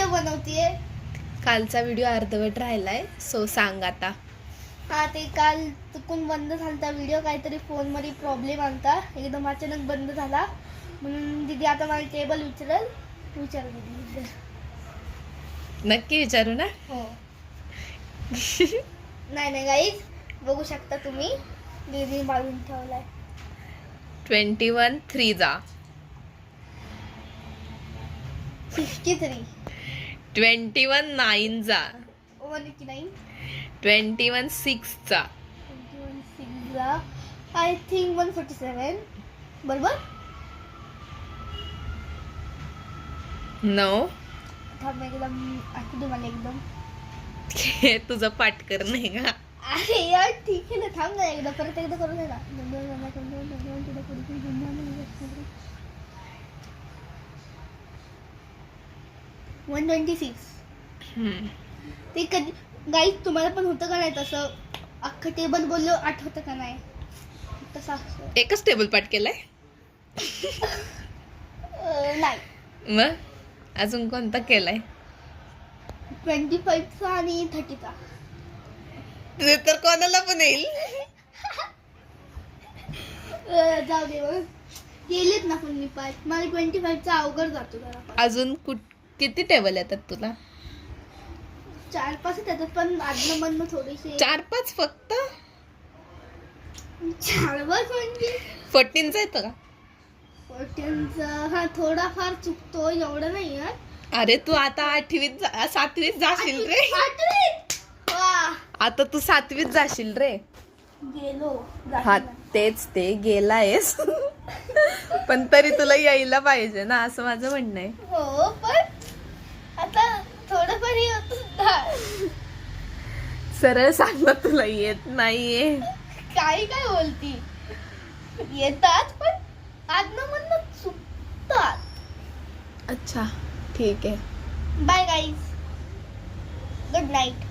Video बनवतीये. कालचा video अर्धवट राहिलाय, सो सांग आता. हा, ते काल चुकून बंद झालता व्हिडिओ. काहीतरी फोन मध्ये प्रॉब्लेम आलता, एकदम अचानक बंद झाला. म्हणून दीदी आता मला टेबल विचार दीदी. नक्की विचारू ना? हो. नाही गाईज, बघू शकता तुम्ही, दीदी मारून ठेवलाय. 21 3 जा 53 21 9 जा 189 21 6 चा 21 6 जा आय थिंक 147 बरोबर. 9 थांब एकदम आठवतो मला एकदम. तुझं पाटकर नाही का? अरे यार ठीक आहे ना, थांब ना, परत एकदा करू दे ना. 126. ते कधी गाईज तुम्हाला पण होतं का नाही तसं? अख्खं टेबल बोललो आठवतं का नाही तसं असतं. एकच टेबल पाठ केलाय? नाही, मग अजून कोणता केलाय? 25 चा आणि 30 चा. ते तर कोणाला पण येईल. जाऊ दे मग, केलेत ना पण मी पाच. मला 25 चा अवघड जातो जरा. अजून किती टेबल येतात तुला? 4-5 येतात, पण आदनं मधनं थोडेसे. 4-5 फक्त? 4 म्हणजे 14चा येतं का? 14चा हा थोडाफार चुकतो, एवढं नाही यार. अरे तू आता 7वीत जाशील रे. 8वीत वा, आता तू 7वीत जाशील रे. गेलो. हा तेच, ते गेलायस. पण तरी तुला यायला पाहिजे ना, असं माझं म्हणणं आहे. हो, पण आता थोडंफार होत. सरळ सांग ना, तुला येत नाहीये. काय बोलती? येतात पण आदनं मधनं चुकतात. अच्छा ठीक आहे. Bye guys, good night.